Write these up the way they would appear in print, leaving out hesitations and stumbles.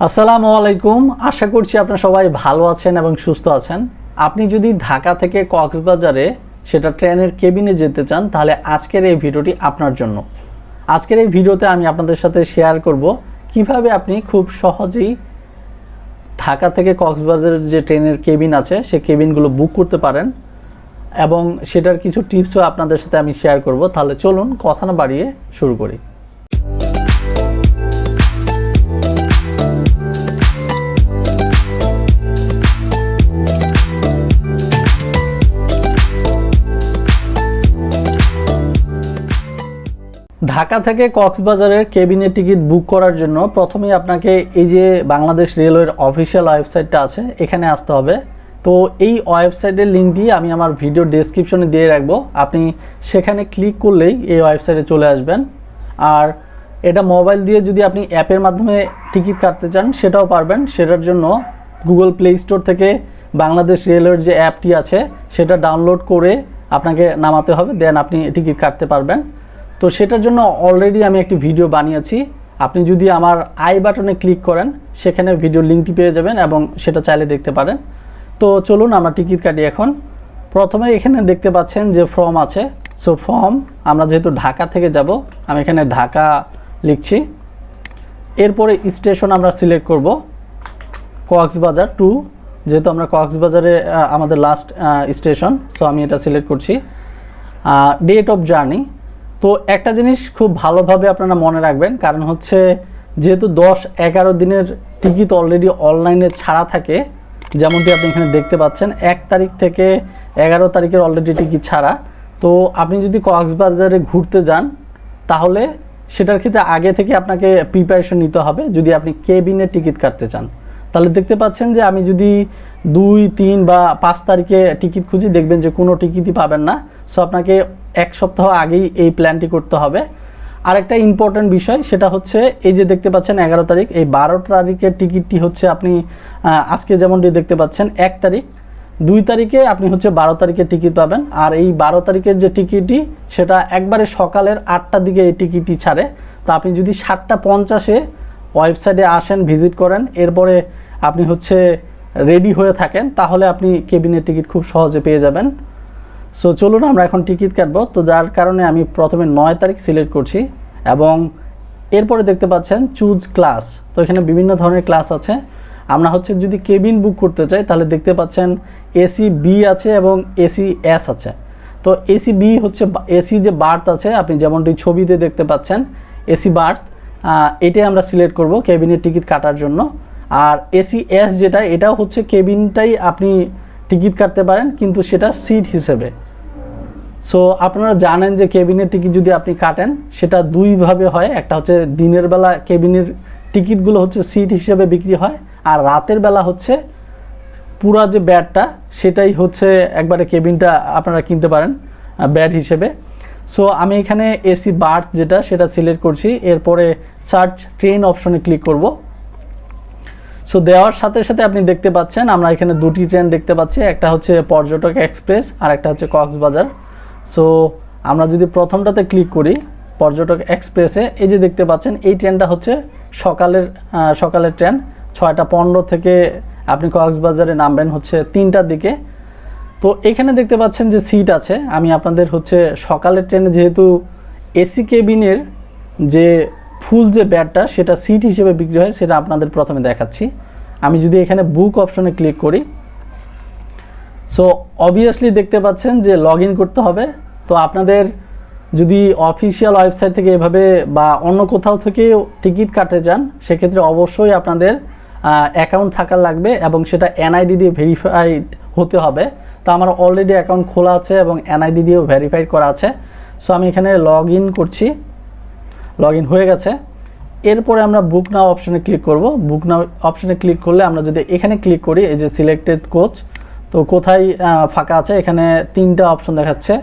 আসসালামু আলাইকুম। আশা করছি আপনারা সবাই ভালো আছেন এবং সুস্থ আছেন। আপনি যদি ঢাকা থেকে কক্সবাজারে সেটা ট্রেনের কেবিনে যেতে চান তাহলে আজকের এই ভিডিওটি আপনার জন্য। আজকের এই ভিডিওতে আমি আপনাদের সাথে শেয়ার করব কিভাবে আপনি খুব সহজেই ঢাকা থেকে কক্সবাজারের যে ট্রেনের কেবিন আছে সেই কেবিনগুলো বুক করতে পারেন এবং সেটার কিছু টিপসও আপনাদের সাথে আমি শেয়ার করব। তাহলে চলুন কথা না বাড়িয়ে শুরু করি। ঢাকা থেকে কক্সবাজারের কেবিনের টিকিট বুক করার জন্য প্রথমেই আপনাকে এই যে বাংলাদেশ রেলওয়ের অফিসিয়াল ওয়েবসাইটটা আছে এখানে আসতে হবে। তো এই ওয়েবসাইটের লিঙ্কটি আমি আমার ভিডিও ডেসক্রিপশনে দিয়ে রাখবো, আপনি সেখানে ক্লিক করলেই এই ওয়েবসাইটে চলে আসবেন। আর এটা মোবাইল দিয়ে যদি আপনি অ্যাপের মাধ্যমে টিকিট কাটতে চান সেটাও পারবেন। সেটার জন্য গুগল প্লে স্টোর থেকে বাংলাদেশ রেলওয়ের যে অ্যাপটি আছে সেটা ডাউনলোড করে আপনাকে নামাতে হবে, দেন আপনি টিকিট কাটতে পারবেন। তো সেটার জন্য অলরেডি আমি একটি ভিডিও বানিয়েছি, আপনি যদি আমার আই বাটনে ক্লিক করেন সেখানে ভিডিও লিঙ্কটি পেয়ে যাবেন এবং সেটা চাইলে দেখতে পারেন। তো চলুন আমরা টিকিট কাটি। এখন প্রথমে এখানে দেখতে পাচ্ছেন যে ফর্ম আছে। সো ফর্ম, আমরা যেহেতু ঢাকা থেকে যাব আমি এখানে ঢাকা লিখছি। এরপরে স্টেশন আমরা সিলেক্ট করব কক্সবাজার টু, যেহেতু আমরা কক্সবাজারে আমাদের লাস্ট স্টেশন, সো আমি এটা সিলেক্ট করছি। ডেট অফ জার্নি, তো একটা জিনিস খুব ভালোভাবে আপনারা মনে রাখবেন, কারণ হচ্ছে যেহেতু 10-11 দিনের টিকিট অলরেডি অনলাইনে ছাড়া থাকে, যেমনটি আপনি এখানে দেখতে পাচ্ছেন 1 তারিখ থেকে 11 তারিখের অলরেডি টিকিট ছাড়া। তো আপনি যদি কক্সবাজারে ঘুরতে যান তাহলে সেটার ক্ষেত্রে আগে থেকে আপনাকে প্রিপারেশন নিতে হবে। যদি আপনি কেবিনের টিকিট কাটতে চান তাহলে দেখতে পাচ্ছেন যে আমি যদি 2, 3 বা 5 তারিখে টিকিট খুঁজি দেখবেন যে কোনো টিকিটই পাবেন না। সো আপনাকে 1 সপ্তাহ আগেই এই প্ল্যানটি করতে হবে। আরেকটা ইম্পর্টেন্ট বিষয় সেটা হচ্ছে এই যে দেখতে পাচ্ছেন 11 তারিখ, এই 12 তারিখের টিকিটটি হচ্ছে আপনি আজকে যেমনটি দেখতে পাচ্ছেন 1 তারিখ, 2 তারিখে আপনি হচ্ছে 12 তারিখের টিকিট পাবেন। আর এই 12 তারিখের যে টিকিটটি সেটা একবারে সকালের 8টার দিকে এই টিকিটটি ছাড়ে। তো আপনি যদি 7:50-এ ওয়েবসাইটে আসেন, ভিজিট করেন, এরপরে আপনি হচ্ছে রেডি হয়ে থাকেন তাহলে আপনি কেবিনের টিকিট খুব সহজে পেয়ে যাবেন। সো চলুন আমরা এখন টিকিট কাটবো। তো যার কারণে আমি প্রথমে 9 তারিখ সিলেক্ট করছি এবং এরপরে দেখতে পাচ্ছেন চুজ ক্লাস। তো এখানে বিভিন্ন ধরনের ক্লাস আছে। আমরা হচ্ছে যদি কেবিন বুক করতে চাই তাহলে দেখতে পাচ্ছেন এসি বি আছে এবং এসি এস আছে। তো এসি বি হচ্ছে এসি যে বার্থ আছে, আপনি যেমনটি ছবিতে দেখতে পাচ্ছেন এসি বার্থ, এটাই আমরা সিলেক্ট করব কেবিনের টিকিট কাটার জন্য। আর এসি এস যেটা, এটাও হচ্ছে কেবিনটাই আপনি টিকিট কাটতে পারেন কিন্তু সেটা সিট হিসেবে। সো আপনারা জানেন যে কেবিনের টিকিট যদি আপনি কাটেন সেটা দুইভাবে হয়, একটা হচ্ছে দিনের বেলা কেবিনের টিকিটগুলো হচ্ছে সিট হিসেবে বিক্রি হয়, আর রাতের বেলা হচ্ছে পুরা যে ব্যাডটা সেটাই হচ্ছে একবারে কেবিনটা আপনারা কিনতে পারেন ব্যাড হিসেবে। সো আমি এখানে এসি বার্থ যেটা সেটা সিলেক্ট করছি, এরপরে সার্চ ট্রেন অপশনে ক্লিক করব। সো দেওয়ার সাথে সাথে আপনি দেখতে পাচ্ছেন আমরা এখানে 2টি ট্রেন দেখতে পাচ্ছি, একটা হচ্ছে পর্যটক এক্সপ্রেস আর একটা হচ্ছে কক্সবাজার। সো আমরা যদি প্রথমটাতে ক্লিক করি পর্যটক এক্সপ্রেসে, এই যে দেখতে পাচ্ছেন এই ট্রেনটা হচ্ছে সকালের ট্রেন। 6:15 থেকে আপনি কক্সবাজারে নামবেন হচ্ছে 3টার দিকে। তো এখানে দেখতে পাচ্ছেন যে সিট আছে। আমি আপনাদের হচ্ছে সকালের ট্রেনে যেহেতু এসি কেবিনের যে ফুল যে ব্যাডটা সেটা সিট হিসেবে বিক্রি হয় সেটা আপনাদের প্রথমে দেখাচ্ছি। আমি যদি এখানে বুক অপশনে ক্লিক করি, সো অবভিয়াসলি দেখতে পাচ্ছেন যে লগ ইন করতে হবে। তো আপনাদের যদি অফিসিয়াল ওয়েবসাইট থেকে এভাবে বা অন্য কোথাও থেকে টিকিট কাটতে যান সেক্ষেত্রে অবশ্যই আপনাদের অ্যাকাউন্ট থাকা লাগবে এবং সেটা এনআইডি দিয়ে ভেরিফাইড হতে হবে। তো আমার অলরেডি অ্যাকাউন্ট খোলা আছে এবং এনআইডি দিয়েও ভেরিফাইড করা আছে। সো আমি এখানে লগ ইন করছি, লগ ইন হয়ে গেছে। এরপরে আমরা বুক নাও অপশনে ক্লিক করব। বুক নাও অপশনে ক্লিক করলে আমরা যদি এখানে ক্লিক করি এই যে সিলেক্টেড কোচ, তো কোথায় ফাঁকা আছে এখানে 3টা অপশন দেখাচ্ছে,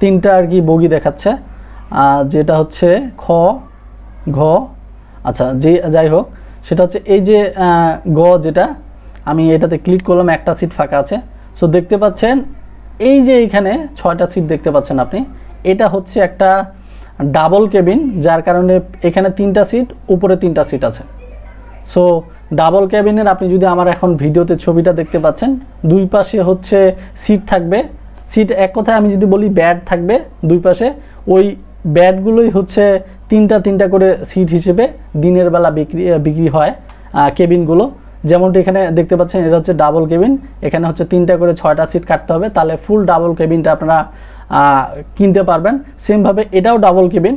3টা আর কি বগি দেখাচ্ছে, যেটা হচ্ছে খ, ঘ, আচ্ছা যাই হোক সেটা হচ্ছে এই যে গ, যেটা আমি এটাতে ক্লিক করলাম, একটা সিট ফাঁকা আছে। সো দেখতে পাচ্ছেন এই যে এখানে 6টা সিট দেখতে পাচ্ছেন আপনি, এটা হচ্ছে একটা ডাবল কেবিন, যার কারণে এখানে 3টা সিট, উপরে 3টা সিট আছে। সো ডাবল ক্যাবিনের আপনি যদি আমার এখন ভিডিওতে ছবিটা দেখতে পাচ্ছেন, দুই পাশে হচ্ছে সিট থাকবে। সিট এক কথায় আমি যদি বলি ব্যাড থাকবে দুই পাশে, ওই ব্যাডগুলোই হচ্ছে তিনটা করে সিট হিসেবে দিনের বেলা বিক্রি হয় কেবিনগুলো। যেমনটি এখানে দেখতে পাচ্ছেন, এটা হচ্ছে ডাবল কেবিন, এখানে হচ্ছে 3টা করে 6টা সিট কাটতে হবে, তাহলে ফুল ডাবল কেবিনটা আপনারা কিনতে পারবেন। সেমভাবে এটাও ডাবল কেবিন।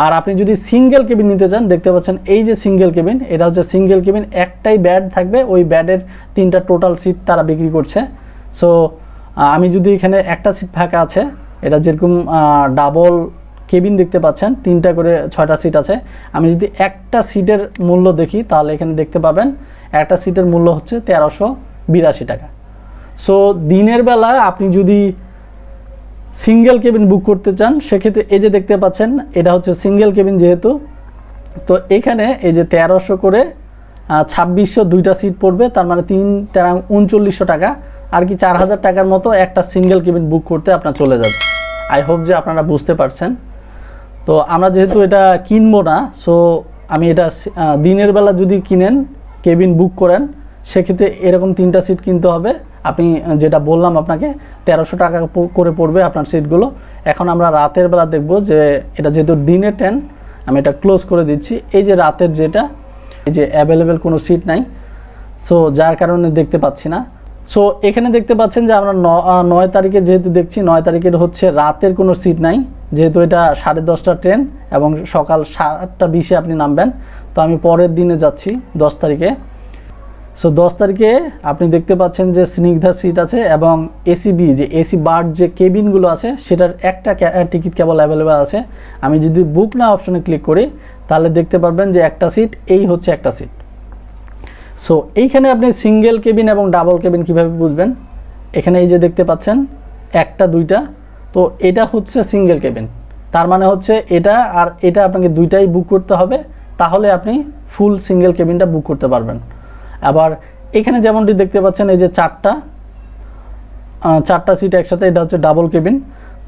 আর আপনি যদি সিঙ্গেল কেবিন নিতে চান, দেখতে পাচ্ছেন এই যে সিঙ্গেল কেবিন, এটা হচ্ছে সিঙ্গেল কেবিন, একটাই ব্যাড থাকবে, ওই ব্যাডের 3টা টোটাল সিট তারা বিক্রি করছে। সো আমি যদি এখানে একটা সিট ফাঁকা আছে, এটা যেরকম ডাবল কেবিন দেখতে পাচ্ছেন 3টা করে 6টা সিট আছে, আমি যদি একটা সিটের মূল্য দেখি তাহলে এখানে দেখতে পাবেন একটা সিটের মূল্য হচ্ছে 1382 টাকা। সো দিনের বেলা আপনি যদি সিঙ্গেল কেবিন বুক করতে চান সেক্ষেত্রে এই যে দেখতে পাচ্ছেন এটা হচ্ছে সিঙ্গেল কেবিন যেহেতু, তো এখানে এই যে 1300 করে 2600 2টা সিট পড়বে, তার মানে 3900 টাকা, আর কি 4000 টাকার মতো একটা সিঙ্গেল কেবিন বুক করতে আপনার চলে যাবে। আই হোপ যে আপনারা বুঝতে পারছেন। তো আমরা যেহেতু এটা কিনবো না, সো আমি এটা দিনের বেলা যদি কিনেন কেবিন বুক করেন সেক্ষেত্রে এরকম 3টা সিট কিনতে হবে। আপনি যেটা বললাম আপনাকে 1300 টাকা করে পড়বে আপনার সিটগুলো। এখন আমরা রাতের বেলা দেখব যে এটা যেহেতু দিনের ট্রেন, আমি এটা ক্লোজ করে দিচ্ছি। এই যে রাতের যেটা, এই যে অ্যাভেলেবেল কোনো সিট নাই, সো যার কারণে দেখতে পাচ্ছি না। সো এখানে দেখতে পাচ্ছেন যে আমরা 9 তারিখে যেহেতু দেখছি, 9 তারিখের হচ্ছে রাতের কোনো সিট নাই, যেহেতু এটা 10:30টা ট্রেন এবং সকাল 7:20 আপনি নামবেন। তো আমি পরের দিনে যাচ্ছি 10 তারিখে। সো 10 তারিখে আপনি দেখতে পাচ্ছেন যে স্নিগ্ধা সিট আছে এবং এসিবি যে এসি বার্ড যে কেবিনগুলো আছে সেটার একটা টিকিট কেবল অ্যাভেলেবেল আছে। আমি যদি বুক না অপশনে ক্লিক করি তাহলে দেখতে পারবেন যে একটা সিট, এই হচ্ছে একটা সিট। সো এইখানে আপনি সিঙ্গেল কেবিন এবং ডাবল কেবিন কিভাবে বুঝবেন, এখানে এই যে দেখতে পাচ্ছেন 1টা 2টা, তো এটা হচ্ছে সিঙ্গেল কেবিন, তার মানে হচ্ছে এটা আর এটা আপনাকে 2টাই বুক করতে হবে, তাহলে আপনি ফুল সিঙ্গেল কেবিনটা বুক করতে পারবেন। আবার এখানে যেমনটি দেখতে পাচ্ছেন এই যে 4টা সিট একসাথে, এটা হচ্ছে ডাবল কেবিন,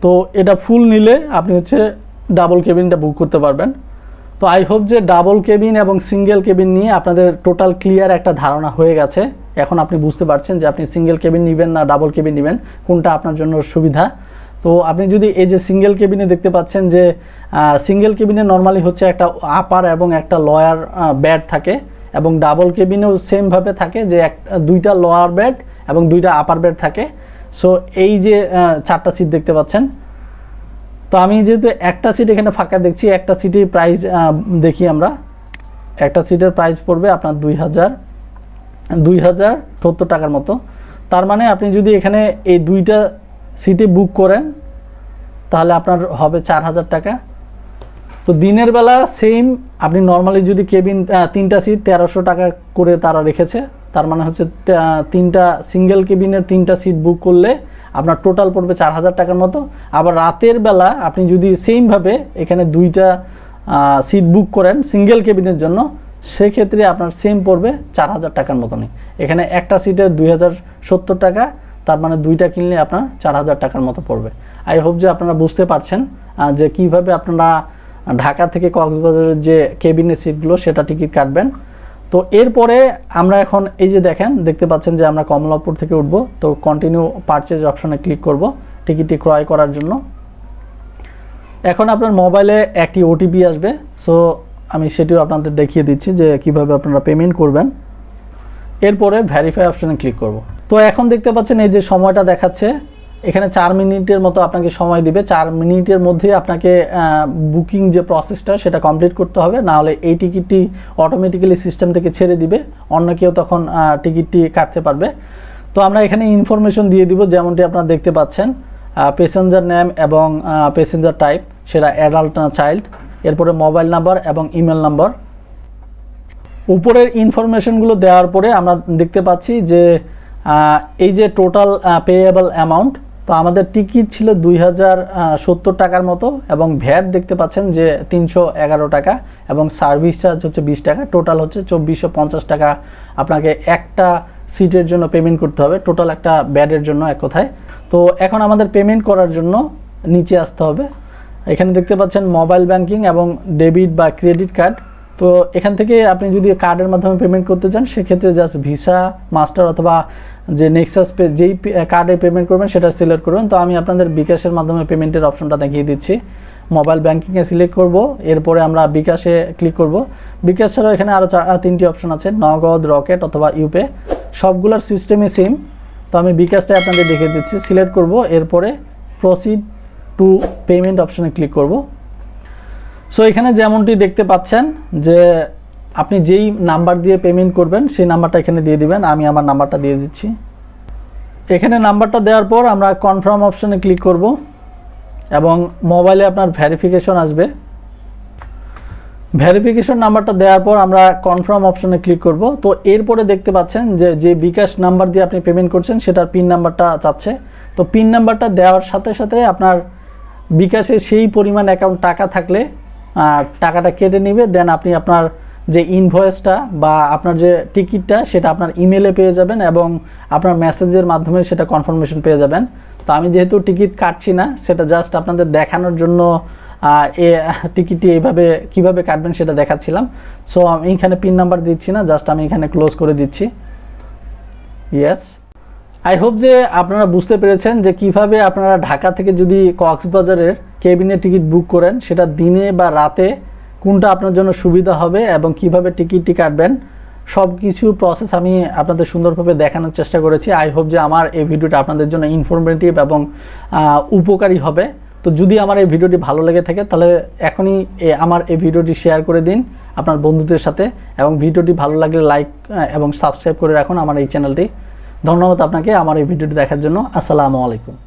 তো এটা ফুল নিলে আপনি হচ্ছে ডাবল কেবিনটা বুক করতে পারবেন। তো আই হোপ যে ডাবল কেবিন এবং সিঙ্গেল কেবিন নিয়ে আপনাদের টোটাল ক্লিয়ার একটা ধারণা হয়ে গেছে। এখন আপনি বুঝতে পারছেন যে আপনি সিঙ্গেল কেবিন নেবেন না ডাবল কেবিন নেবেন, কোনটা আপনার জন্য সুবিধা। তো আপনি যদি এই যে সিঙ্গেল কেবিনে দেখতে পাচ্ছেন যে সিঙ্গেল কেবিনে নর্মালি হচ্ছে একটা আপার এবং একটা লোয়ার বেড থাকে, এবং ডাবল কেবিনেও সেমভাবে থাকে যে 2টা লোয়ার বেড এবং 2টা আপার বেড থাকে। সো এই যে 4টা সিট দেখতে পাচ্ছেন, তো আমি যেহেতু একটা সিট এখানে ফাঁকা দেখছি, একটা সিটের প্রাইস দেখি আমরা, একটা সিটের প্রাইস পড়বে আপনার 2070 টাকার মতো। তার মানে আপনি যদি এখানে এই 2টা সিটে বুক করেন তাহলে আপনার হবে 4000 টাকা। তো দিনের বেলা সেম আপনি নর্মালি যদি কেবিন 3টা সিট 1300 টাকা করে তারা রেখেছে, তার মানে হচ্ছে 3টা সিঙ্গেল কেবিনের 3টা সিট বুক করলে আপনার টোটাল পড়বে 4000 টাকার মতো। আবার রাতের বেলা আপনি যদি সেমভাবে এখানে 2টা সিট বুক করেন সিঙ্গেল কেবিনের জন্য, সেক্ষেত্রে আপনার সেম পড়বে 4000 টাকার মতনই। এখানে একটা সিটের 2070 টাকা, তার মানে 2টা কিনলে আপনার 4000 টাকার মতো পড়বে। আই হোপ যে আপনারা বুঝতে পারছেন যে কিভাবে আপনারা ঢাকা থেকে কক্সবাজারের যে কেবিনের সিটগুলো সেটা টিকিট কাটবেন। তো এরপরে আমরা এখন এই যে দেখতে পাচ্ছেন যে আমরা কমলাপুর থেকে উঠব, তো কন্টিনিউ পারচেজ অপশনে ক্লিক করব টিকিটটি ক্রয় করার জন্য। এখন আপনার মোবাইলে একটি ওটিপি আসবে, সো আমি সেটিও আপনাদের দেখিয়ে দিচ্ছি যে কিভাবে আপনারা পেমেন্ট করবেন। এরপরে ভেরিফাই অপশনে ক্লিক করব। তো এখন দেখতে পাচ্ছেন এই যে সময়টা দেখাচ্ছে, এখানে 4 মিনিটের মতো আপনাকে সময় দিবে। 4 মিনিটের মধ্যে আপনাকে বুকিং যে প্রসেসটা সেটা কমপ্লিট করতে হবে, না হলে এই টিকিটটি অটোমেটিক্যালি সিস্টেম থেকে ছেড়ে দিবে, অন্য কেউ তখন টিকিটটি কাটতে পারবে। তো আমরা এখানে ইনফরমেশন দিয়ে দিব, যেমনটি আপনারা দেখতে পাচ্ছেন প্যাসেঞ্জার নেম এবং প্যাসেঞ্জার টাইপ সেটা অ্যাডাল্ট না চাইল্ড, এরপরে মোবাইল নাম্বার এবং ইমেল নাম্বার। উপরের ইনফরমেশনগুলো দেওয়ার পরে আমরা দেখতে পাচ্ছি যে এই যে টোটাল পেয়েবল অ্যামাউন্ট, তো আমাদের টিকিট ছিল 2070 টাকার মতো এবং ভ্যাট দেখতে পাচ্ছেন যে 311 টাকা এবং সার্ভিস চার্জ হচ্ছে 20 টাকা, টোটাল হচ্ছে 2450 টাকা আপনাকে একটা সিটের জন্য পেমেন্ট করতে হবে, টোটাল একটা ব্যাডের জন্য এক কথায়। তো এখন আমাদের পেমেন্ট করার জন্য নিচে আসতে হবে। এখানে দেখতে পাচ্ছেন মোবাইল ব্যাংকিং এবং ডেবিট বা ক্রেডিট কার্ড, তো এখান থেকে আপনি যদি কার্ডের মাধ্যমে পেমেন্ট করতে চান সেক্ষেত্রে জাস্ট ভিসা, মাস্টার অথবা যে নেক্সাস পে যেই কার্ডে পেমেন্ট করবেন সেটা সিলেক্ট করবেন। তো আমি আপনাদের বিকাশের মাধ্যমে পেমেন্টের অপশনটা দেখিয়ে দিচ্ছি। মোবাইল ব্যাঙ্কিংয়ে সিলেক্ট করব, এরপরে আমরা বিকাশে ক্লিক করব। বিকাশ ছাড়াও এখানে আরও 3টি অপশন আছে, নগদ, রকেট অথবা ইউপে। সবগুলোর সিস্টেমই সেম। তো আমি বিকাশটাই আপনাদের দেখিয়ে দিচ্ছি। সিলেক্ট করব, এরপরে প্রসিড টু পেমেন্ট অপশনে ক্লিক করব। সো এখানে যেমনটি দেখতে পাচ্ছেন যে আপনি যেই নাম্বার দিয়ে পেমেন্ট করবেন সেই নাম্বারটা এখানে দিয়ে দিবেন। আমি আমার নাম্বারটা দিয়ে দিচ্ছি। এখানে নাম্বারটা দেওয়ার পর আমরা কনফার্ম অপশনে ক্লিক করব এবং মোবাইলে আপনার ভেরিফিকেশন আসবে। ভেরিফিকেশন নাম্বারটা দেওয়ার পর আমরা কনফার্ম অপশনে ক্লিক করব। তো এরপরে দেখতে পাচ্ছেন যে বিকাশ নাম্বার দিয়ে আপনি পেমেন্ট করছেন সেটার পিন নাম্বারটা চাচ্ছে। তো পিন নাম্বারটা দেওয়ার সাথে সাথে আপনার বিকাশে সেই পরিমাণ অ্যাকাউন্ট টাকা থাকলে টাকাটা কেটে নেবে। দেন আপনি আপনার যে ইনভয়েসটা বা আপনার যে টিকিটটা সেটা আপনার ইমেলে পেয়ে যাবেন এবং আপনার মেসেজের মাধ্যমে সেটা কনফার্মেশন পেয়ে যাবেন। তো আমি যেহেতু টিকিট কাটছি না, সেটা জাস্ট আপনাদের দেখানোর জন্য টিকিটটি এইভাবে কীভাবে কাটবেন সেটা দেখাচ্ছিলাম। সো আমি এখানে পিন নাম্বার দিচ্ছি না, জাস্ট আমি এখানে ক্লোজ করে দিচ্ছি। ইয়েস, আই হোপ যে আপনারা বুঝতে পেরেছেন যে কিভাবে আপনারা ঢাকা থেকে যদি কক্সবাজারের কেবিনের টিকিট বুক করেন সেটা দিনে বা রাতে কোনটা আপনার জন্য সুবিধা হবে এবং কিভাবে টিকিটটি কাটবেন সব কিছু প্রসেস আমি আপনাদের সুন্দরভাবে দেখানোর চেষ্টা করেছি। আই হোপ যে আমার এই ভিডিওটা আপনাদের জন্য ইনফরমেটিভ এবং উপকারী হবে। তো যদি আমার এই ভিডিওটি ভালো লেগে থাকে তাহলে এখনই আমার এই ভিডিওটি শেয়ার করে দিন আপনার বন্ধুদের সাথে এবং ভিডিওটি ভালো লাগলে লাইক এবং সাবস্ক্রাইব করে রাখুন আমার এই চ্যানেলটি। ধন্যবাদ আপনাকে আমার এই ভিডিওটি দেখার জন্য। আসসালামু আলাইকুম।